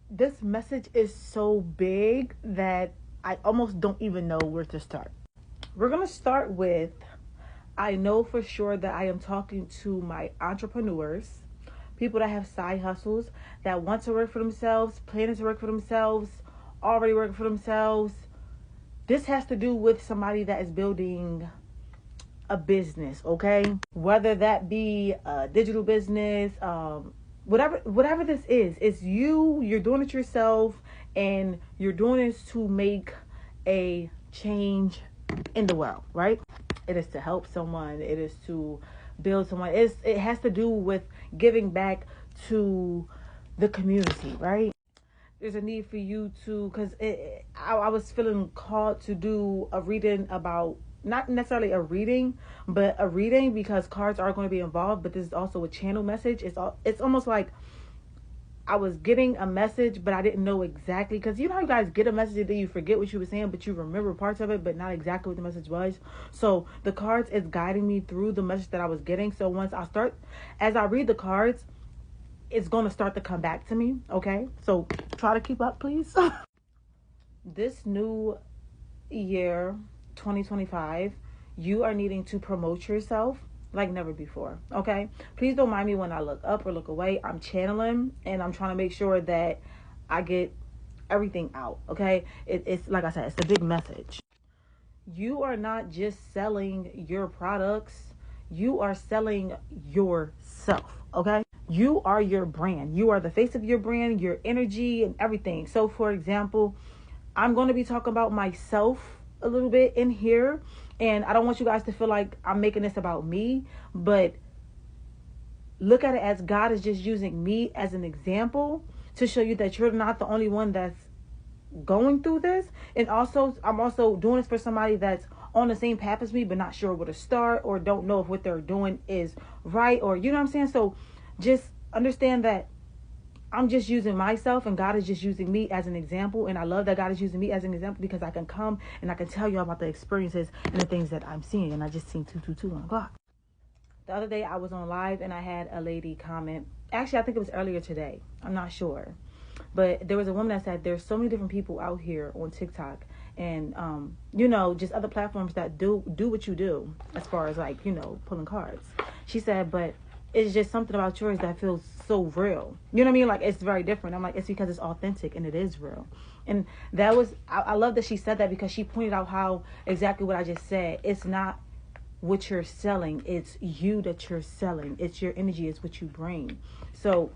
This message is so big that I almost don't even know where to start. We're going to start with, I know for sure that I am talking to my entrepreneurs, people that have side hustles, that want to work for themselves, planning to work for themselves, already working for themselves. This has to do with somebody that is building a business, okay? Whether that be a digital business, whatever this is, it's you. You're doing it yourself, and you're doing this to make a change in the world, right? It is to help someone. It is to build someone. It has to do with giving back to the community, right? There's a need for you to, because I was feeling called to do a reading about, not necessarily a reading, but a reading, because cards are going to be involved, but this is also a channel message. It's almost like I was getting a message, but I didn't know exactly, because you know how you guys get a message and then you forget what you were saying, but you remember parts of it, but not exactly what the message was. So the cards is guiding me through the message that I was getting. So as I read the cards, it's going to start to come back to me. Okay, so try to keep up, please. This new year, 2025, you are needing to promote yourself like never before. Okay, please don't mind me when I look up or look away. I'm channeling and I'm trying to make sure that I get everything out. Okay, it's like I said, it's a big message. You are not just selling your products, you are selling yourself. Okay, you are your brand. You are the face of your brand, your energy and everything. So for example, I'm going to be talking about myself a little bit in here, and I don't want you guys to feel like I'm making this about me, but look at it as God is just using me as an example to show you that you're not the only one that's going through this. And also, I'm also doing this for somebody that's on the same path as me, but not sure where to start, or don't know if what they're doing is right, or you know what I'm saying. So just understand that I'm just using myself and God is just using me as an example. And I love that God is using me as an example, because I can come and I can tell you about the experiences and the things that I'm seeing. And I just seen 222 on the clock. The other day I was on live and I had a lady comment. Actually, I think it was earlier today. I'm not sure. But there was a woman that said there's so many different people out here on TikTok and, just other platforms that do what you do as far as like, pulling cards. She said, but it's just something about yours that feels so real. You know what I mean? Like, it's very different. I'm like, it's because it's authentic and it is real. And I love that she said that, because she pointed out how exactly what I just said. It's not what you're selling. It's you that you're selling. It's your energy. It's what you bring. So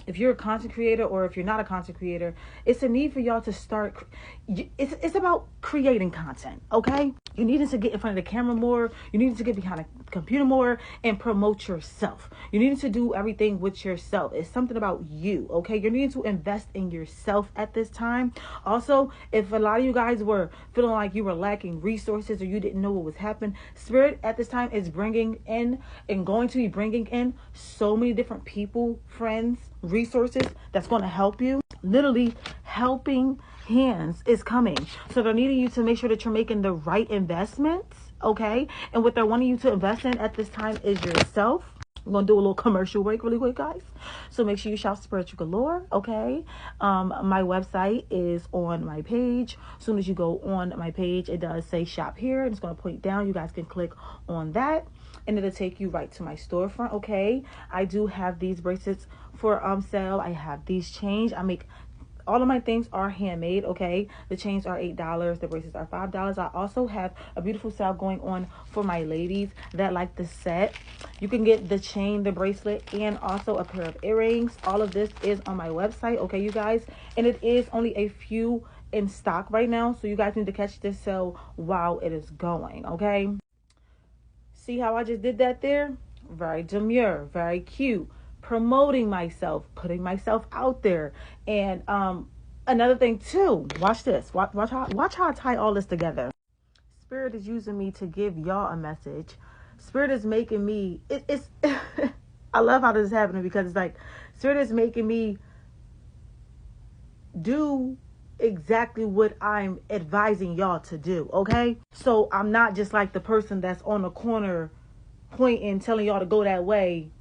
if you're a content creator, or if you're not a content creator, it's a need for y'all to start. It's about creating content, okay? You need to get in front of the camera more. You need to get behind a computer more and promote yourself. You need to do everything with yourself. It's something about you, okay? You're needing to invest in yourself at this time. Also, if a lot of you guys were feeling like you were lacking resources or you didn't know what was happening, Spirit at this time is bringing in and going to be bringing in so many different people, friends, resources that's going to help you. Literally, helping hands is coming. So they're needing you to make sure that you're making the right investments, okay? And what they're wanting you to invest in at this time is yourself. I'm going to do a little commercial break really quick, guys. So make sure you shout Spiritual Galore, okay? My website is on my page. As soon as you go on my page, it does say shop here. And it's going to point down. You guys can click on that, and it'll take you right to my storefront, okay? I do have these bracelets for sale. I have these chains. All of my things are handmade, okay? The chains are $8. The bracelets are $5. I also have a beautiful sale going on for my ladies that like the set. You can get the chain, the bracelet, and also a pair of earrings. All of this is on my website, okay, you guys? And it is only a few in stock right now, so you guys need to catch this sale while it is going, okay? See how I just did that there? Very demure, very cute. Promoting myself, putting myself out there. And another thing too, watch this. Watch how I tie all this together. Spirit is using me to give y'all a message. Spirit is making me, it's I love how this is happening, because it's like Spirit is making me do exactly what I'm advising y'all to do, okay? So I'm not just like the person that's on the corner pointing, telling y'all to go that way,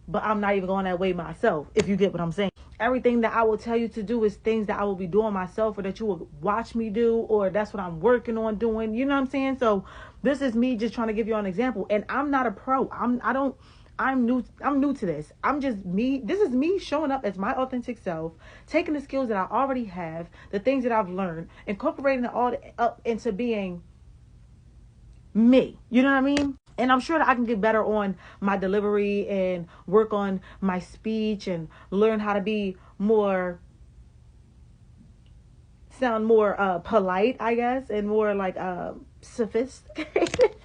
but I'm not even going that way myself, if you get what I'm saying. everything that I will tell you to do is things that I will be doing myself, or that you will watch me do, or that's what I'm working on doing. You know what I'm saying? So this is me just trying to give you an example. And I'm not a pro. I'm new to this. I'm just me. This is me showing up as my authentic self, taking the skills that I already have, the things that I've learned, incorporating it all up into being me. You know what I mean? And I'm sure that I can get better on my delivery and work on my speech and learn how to be sound more polite, I guess, and more like sophisticated.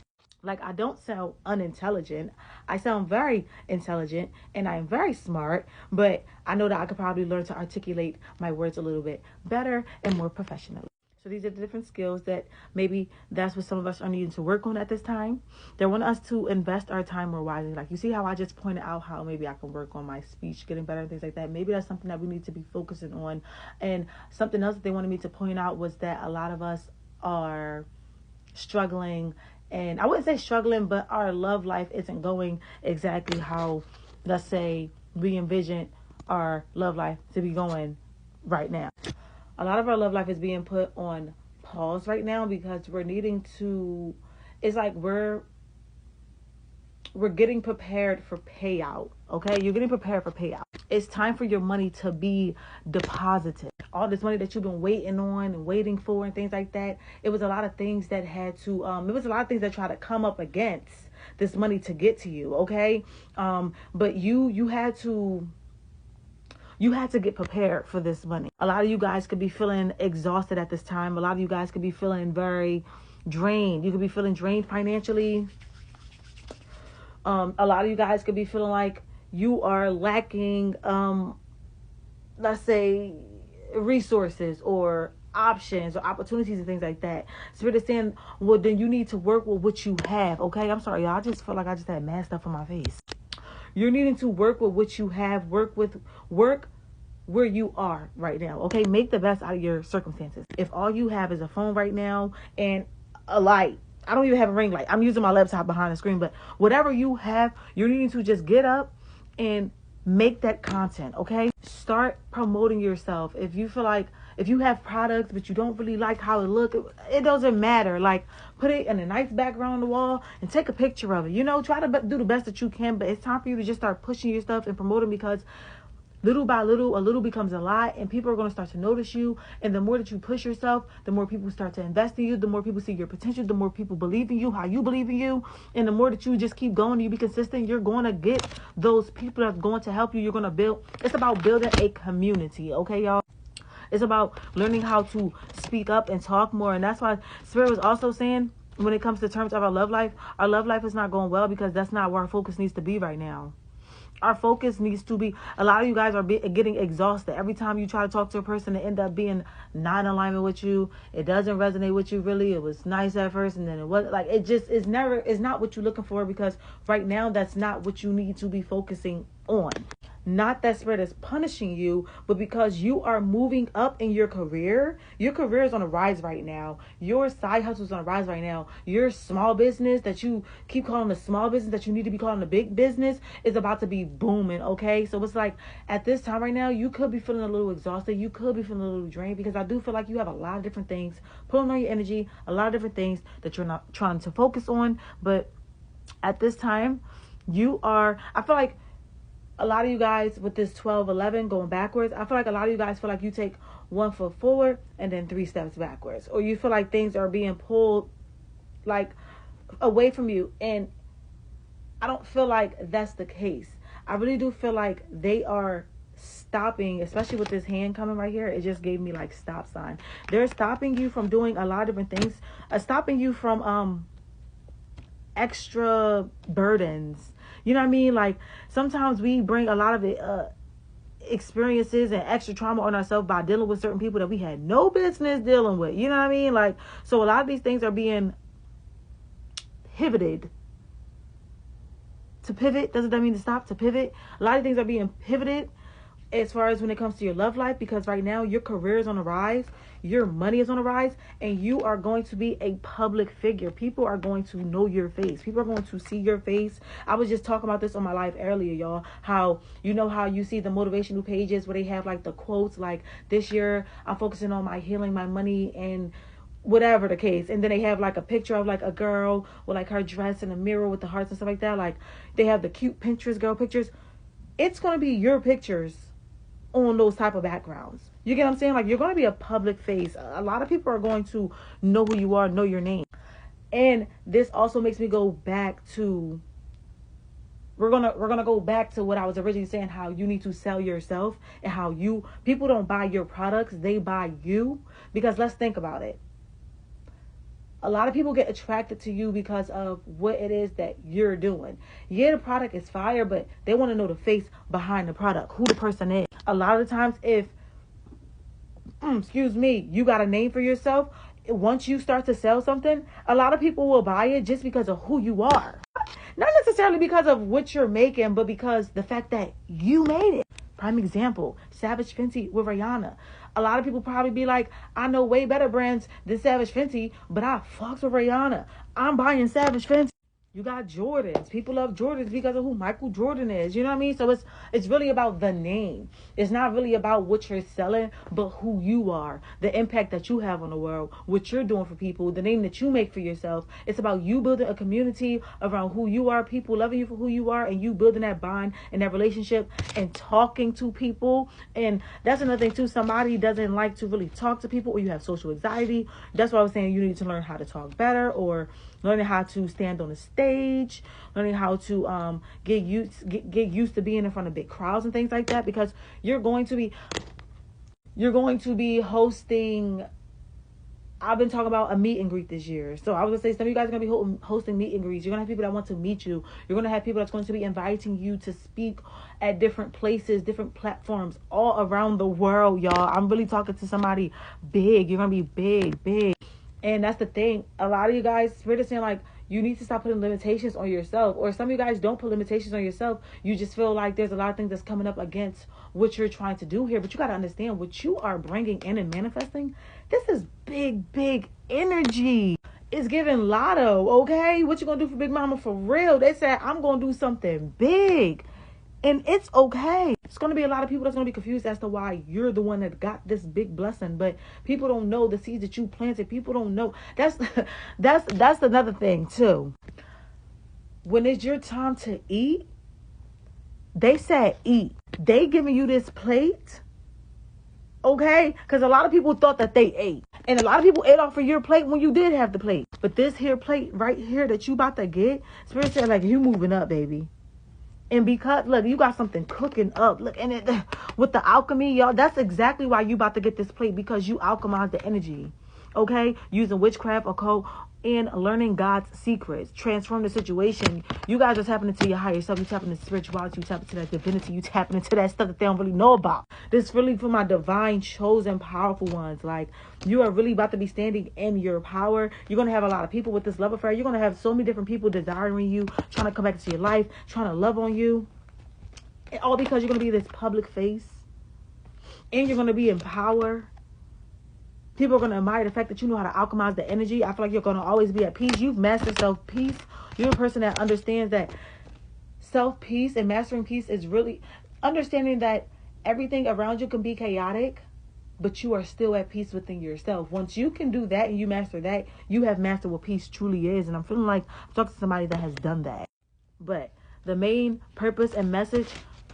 Like, I don't sound unintelligent. I sound very intelligent and I'm very smart, but I know that I could probably learn to articulate my words a little bit better and more professionally. So these are the different skills that maybe that's what some of us are needing to work on at this time. They want us to invest our time more wisely. Like, you see how I just pointed out how maybe I can work on my speech, getting better and things like that. Maybe that's something that we need to be focusing on. And something else that they wanted me to point out was that a lot of us are struggling, and I wouldn't say struggling, but our love life isn't going exactly how, let's say, we envisioned our love life to be going right now. A lot of our love life is being put on pause right now because we're needing to, it's like we're getting prepared for payout. Okay, you're getting prepared for payout. It's time for your money to be deposited. All this money that you've been waiting on and waiting for and things like that. It was a lot of things that had to, it was a lot of things that try to come up against this money to get to you. Okay. But you had to get prepared for this money. A lot of you guys could be feeling exhausted at this time. A lot of you guys could be feeling very drained. You could be feeling drained financially. A lot of you guys could be feeling like you are lacking, let's say, resources or options or opportunities and things like that. Spirit is saying, well, then you need to work with what you have. Okay, I'm sorry, y'all. I just felt like I just had mad stuff on my face. You're needing to work with what you have. Work where you are right now. Okay, make the best out of your circumstances. If all you have is a phone right now and a light, I don't even have a ring light. I'm using my laptop behind the screen, but whatever you have, you're needing to just get up and make that content. Okay, start promoting yourself. If you feel like, if you have products but you don't really like how it look, it doesn't matter. Like, put it in a nice background on the wall and take a picture of it. You know, try to do the best that you can, but it's time for you to just start pushing your stuff and promoting, because little by little, a little becomes a lot, and people are going to start to notice you. And the more that you push yourself, the more people start to invest in you, the more people see your potential, the more people believe in you, how you believe in you. And the more that you just keep going, you be consistent, you're going to get those people that's going to help you. You're going to build. It's about building a community. Okay, y'all? It's about learning how to speak up and talk more. And that's why Spirit was also saying, when it comes to terms of our love life is not going well, because that's not where our focus needs to be right now. Our focus needs to be, a lot of you guys are getting exhausted. Every time you try to talk to a person, it end up being not in alignment with you. It doesn't resonate with you really. It was nice at first, and then it was like, it just is never, it's not what you're looking for, because right now that's not what you need to be focusing on. Not that Spirit is punishing you, but because you are moving up in your career. Your career is on a rise right now. Your side hustle is on a rise right now. Your small business that you keep calling a small business, that you need to be calling a big business, is about to be booming. Okay, so it's like, at this time right now, you could be feeling a little exhausted. You could be feeling a little drained, because I do feel like you have a lot of different things pulling on your energy, a lot of different things that you're not trying to focus on. But at this time, I feel like a lot of you guys with this 12-11 going backwards, I feel like a lot of you guys feel like you take 1 foot forward and then 3 steps backwards, or you feel like things are being pulled like away from you. And I don't feel like that's the case. I really do feel like they are stopping, especially with this hand coming right here. It just gave me like stop sign. They're stopping you from doing a lot of different things, stopping you from extra burdens. You know what I mean? Like, sometimes we bring a lot of experiences and extra trauma on ourselves by dealing with certain people that we had no business dealing with. You know what I mean? Like, so a lot of these things are being pivoted. To pivot, doesn't that mean to stop? To pivot. A lot of things are being pivoted as far as when it comes to your love life, because right now your career is on the rise, your money is on the rise, and you are going to be a public figure. People are going to know your face. People are going to see your face. I was just talking about this on my live earlier, y'all, how you know how you see the motivational pages where they have like the quotes like, this year I'm focusing on my healing, my money, and whatever the case, and then they have like a picture of like a girl with like her dress in a mirror with the hearts and stuff like that. Like they have the cute Pinterest girl pictures. It's going to be your pictures on those type of backgrounds. You get what I'm saying? Like, you're going to be a public face. A lot of people are going to know who you are, know your name. And this also makes me go back to, we're gonna go back to what I was originally saying, how you need to sell yourself, and how people don't buy your products, they buy you. Because let's think about it. A lot of people get attracted to you because of what it is that you're doing. Yeah, the product is fire, but they want to know the face behind the product, who the person is. A lot of the times, if, you got a name for yourself, once you start to sell something, a lot of people will buy it just because of who you are. Not necessarily because of what you're making, but because the fact that you made it. Prime example, Savage Fenty with Rihanna. A lot of people probably be like, I know way better brands than Savage Fenty, but I fucks with Rihanna. I'm buying Savage Fenty. You got Jordans. People love Jordans because of who Michael Jordan is. You know what I mean? So it's really about the name. It's not really about what you're selling, but who you are, the impact that you have on the world, what you're doing for people, the name that you make for yourself. It's about you building a community around who you are, people loving you for who you are, and you building that bond and that relationship and talking to people. And that's another thing too. Somebody doesn't like to really talk to people, or you have social anxiety. That's why I was saying you need to learn how to talk better, or learning how to stand on the stage, learning how to get used to being in front of big crowds and things like that, because you're going to be hosting. I've been talking about a meet and greet this year. So I was going to say, some of you guys are going to be hosting meet and greets. You're going to have people that want to meet you. You're going to have people that's going to be inviting you to speak at different places, different platforms all around the world, y'all. I'm really talking to somebody big. You're going to be big, big. And that's the thing. A lot of you guys, Spirit is saying, like, you need to stop putting limitations on yourself. Or some of you guys don't put limitations on yourself. You just feel like there's a lot of things that's coming up against what you're trying to do here. But you got to understand, what you are bringing in and manifesting, this is big, big energy. It's giving lotto, okay? What you going to do for Big Mama for real? They said, I'm going to do something big. And it's okay. It's going to be a lot of people that's going to be confused as to why you're the one that got this big blessing. But people don't know the seeds that you planted. People don't know. That's another thing too. When it's your time to eat, they said eat. They giving you this plate, okay? Because a lot of people thought that they ate. And a lot of people ate off of your plate when you did have the plate. But this here plate right here that you about to get, Spirit said, like, you moving up, baby. And because, look, you got something cooking up. Look, and it with the alchemy, y'all, that's exactly why you about to get this plate, because you alchemize the energy. Okay? Using witchcraft, occult, and learning God's secrets. Transform the situation. You guys are tapping into your higher self. You tapping into spirituality. You tapping into that divinity. You tapping into that stuff that they don't really know about. This is really for my divine, chosen, powerful ones. Like, you are really about to be standing in your power. You're going to have a lot of people with this love affair. You're going to have so many different people desiring you, trying to come back into your life, trying to love on you. And all because you're going to be this public face. And you're going to be in power. People are going to admire the fact that you know how to alchemize the energy. I feel like you're going to always be at peace. You've mastered self-peace. You're a person that understands that self-peace and mastering peace is really understanding that everything around you can be chaotic, but you are still at peace within yourself. Once you can do that and you master that, you have mastered what peace truly is. And I'm feeling like I'm talking to somebody that has done that. But the main purpose and message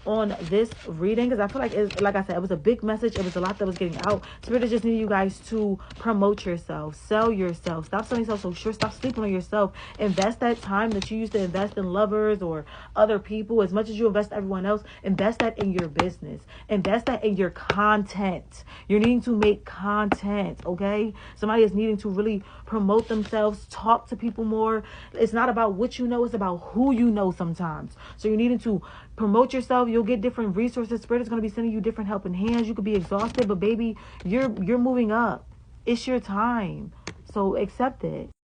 on this reading, because I feel like it's, like I said, it was a big message. It was a lot that was getting out. Spirit just need you guys to promote yourself, sell yourself, stop selling yourself so short, stop sleeping on yourself. Invest that time that you used to invest in lovers or other people, as much as you invest in everyone else. Invest that in your business. Invest that in your content. You're needing to make content, okay? Somebody is needing to really promote themselves, talk to people more. It's not about what you know, it's about who you know sometimes. So you're needing to promote yourself. You'll get different resources. Spirit is going to be sending you different helping hands. You could be exhausted, but baby, you're moving up. It's your time. So accept it.